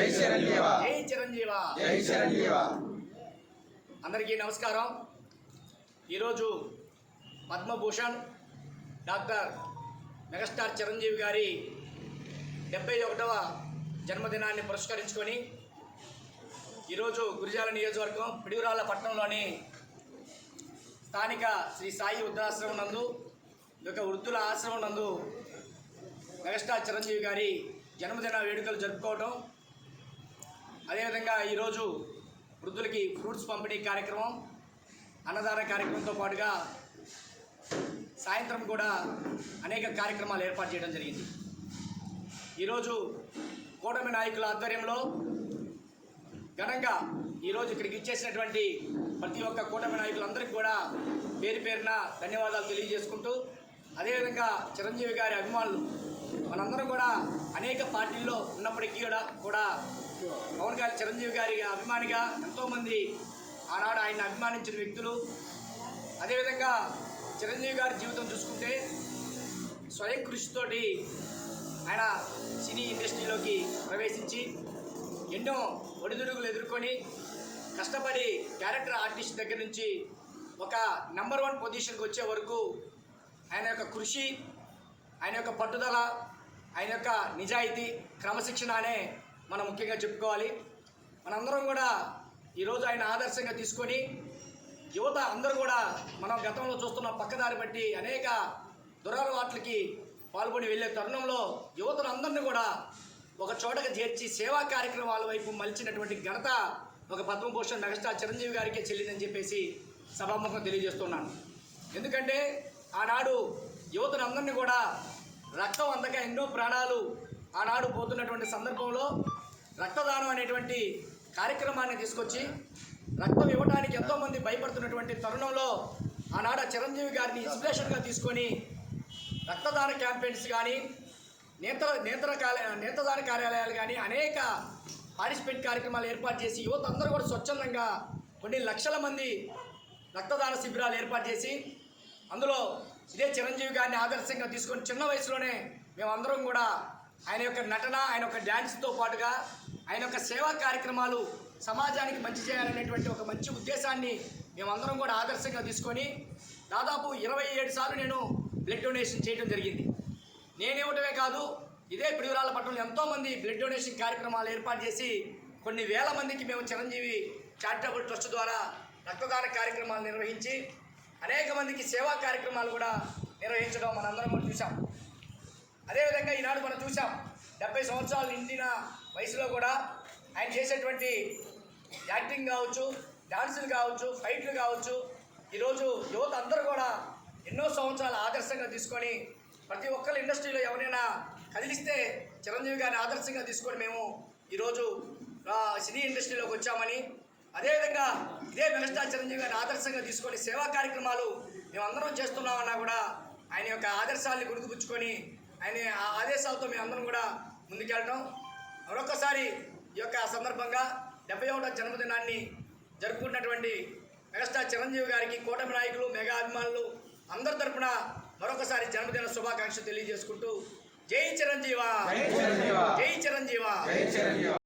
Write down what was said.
జై చిరంజీవ జై చిరంజీవ జై చిరంజీవ. అందరికీ నమస్కారం. ఈరోజు పద్మభూషణ్ డాక్టర్ మెగాస్టార్ చిరంజీవి గారి 71వ జన్మదినాన్ని పురస్కరించుకొని ఈరోజు గురిజాల నియోజకవర్గం పిడుగురాళ్ళ పట్టణంలోని స్థానిక శ్రీ సాయి వృద్ధాశ్రమం నందు వృద్ధుల ఆశ్రమం నందు మెగాస్టార్ చిరంజీవి గారి జన్మదిన వేడుకలు జరుపుకోవటం, అదేవిధంగా ఈరోజు వృద్ధులకి ఫ్రూట్స్ పంపిణీ కార్యక్రమం, అన్నదాన కార్యక్రమంతో పాటుగా సాయంత్రం కూడా అనేక కార్యక్రమాలు ఏర్పాటు చేయడం జరిగింది. ఈరోజు కూటమి నాయకుల ఆధ్వర్యంలో ఘనంగా ఈరోజు ఇక్కడికి ఇచ్చేసినటువంటి ప్రతి ఒక్క కూటమి నాయకులందరికీ కూడా పేరు పేరున ధన్యవాదాలు తెలియజేసుకుంటూ, అదేవిధంగా చిరంజీవి గారి అభిమానులు మనందరం కూడా అనేక పార్టీల్లో ఉన్నప్పటికీ కూడా పవన్ గారి చిరంజీవి గారి అభిమానిగా ఎంతోమంది ఆనాడు ఆయన అభిమానించిన వ్యక్తులు. అదేవిధంగా చిరంజీవి గారి జీవితం చూసుకుంటే స్వయం కృషితోటి ఆయన సినీ ఇండస్ట్రీలోకి ప్రవేశించి ఎన్నో ఒడిదుడుకులు ఎదుర్కొని కష్టపడి క్యారెక్టర్ ఆర్టిస్ట్ దగ్గర నుంచి ఒక నెంబర్ 1 పొజిషన్కి వచ్చే వరకు ఆయన యొక్క కృషి, ఆయన యొక్క పట్టుదల, ఆయన యొక్క నిజాయితీ, క్రమశిక్షణ అనే మనం ముఖ్యంగా చెప్పుకోవాలి. మనందరం కూడా ఈరోజు ఆయన ఆదర్శంగా తీసుకొని యువత అందరూ కూడా మనం గతంలో చూస్తున్న పక్కదారి బట్టి అనేక దురలవాట్లకి పాల్గొని వెళ్ళే తరుణంలో యువతను అందరినీ కూడా ఒక చోటకు చేర్చి సేవా కార్యక్రమాల వైపు మలిచినటువంటి ఘనత ఒక పద్మభూషణ్ మెగాస్టార్ చిరంజీవి గారికే చెల్లిందని చెప్పేసి సభాముఖంగా తెలియజేస్తున్నాను. ఎందుకంటే ఆనాడు యువతను అందరినీ కూడా రక్తం అందక ఎన్నో ప్రాణాలు ఆనాడు పోతున్నటువంటి సందర్భంలో రక్తదానం అనేటువంటి కార్యక్రమాన్ని తీసుకొచ్చి రక్తం ఇవ్వడానికి ఎంతోమంది భయపడుతున్నటువంటి తరుణంలో ఆనాడు చిరంజీవి గారిని ఇన్స్పిరేషన్గా తీసుకొని రక్తదాన క్యాంపెయిన్స్ కానీ నేత్రదాన కార్యాలయాలు కానీ అనేక పార్టిసిపేట్ కార్యక్రమాలు ఏర్పాటు చేసి యువత అందరూ కూడా స్వచ్ఛందంగా కొన్ని లక్షల మంది రక్తదాన శిబిరాలు ఏర్పాటు చేసి అందులో ఇదే చిరంజీవి గారిని ఆదర్శంగా తీసుకొని చిన్న వయసులోనే మేమందరం కూడా ఆయన యొక్క నటన, ఆయన యొక్క డ్యాన్స్తో పాటుగా ఆయన యొక్క సేవా కార్యక్రమాలు సమాజానికి మంచి చేయాలనేటువంటి ఒక మంచి ఉద్దేశాన్ని మేమందరం కూడా ఆదర్శంగా తీసుకొని దాదాపు 27 సార్లు నేను బ్లడ్ డొనేషన్ చేయడం జరిగింది. నేనేమిటమే కాదు, ఇదే పిడుగురాళ్ళ పట్టణంలో ఎంతోమంది బ్లడ్ డొనేషన్ కార్యక్రమాలు ఏర్పాటు చేసి కొన్ని వేల మందికి మేము చిరంజీవి చారిటబుల్ ట్రస్ట్ ద్వారా రక్తదాన కార్యక్రమాలు నిర్వహించి అనేక మందికి సేవా కార్యక్రమాలు కూడా నిర్వహించడం మనందరం కూడా చూసాం. అదేవిధంగా ఈనాడు మనం చూసాం 70 సంవత్సరాలు నిండిన వయసులో కూడా ఆయన చేసేటువంటి యాక్టింగ్ కావచ్చు, డాన్సులు కావచ్చు, ఫైట్లు కావచ్చు, ఈరోజు యువత అందరూ కూడా ఎన్నో సంవత్సరాలు ఆదర్శంగా తీసుకొని ప్రతి ఒక్కరి ఇండస్ట్రీలో ఎవరైనా కదిలిస్తే చిరంజీవి గారిని ఆదర్శంగా తీసుకొని మేము ఈరోజు సినీ ఇండస్ట్రీలోకి వచ్చామని, అదేవిధంగా ఇదే మెగాస్టార్ చిరంజీవి గారిని ఆదర్శంగా తీసుకొని సేవా కార్యక్రమాలు మేమందరం చేస్తున్నామన్నా కూడా ఆయన యొక్క ఆదర్శాన్ని గుర్తుపుచ్చుకొని ఆయన ఆదేశాలతో మేమందరం కూడా ముందుకెళ్ళటం. మరొకసారి ఈ యొక్క సందర్భంగా 71వ జన్మదినాన్ని జరుపుకున్నటువంటి మెగాస్టార్ చిరంజీవి గారికి కూటమి నాయకులు, మెగా అభిమానులు అందరి తరపున మరొకసారి జన్మదిన శుభాకాంక్షలు తెలియజేసుకుంటూ జై చిరంజీవ, జై చిరంజీవ.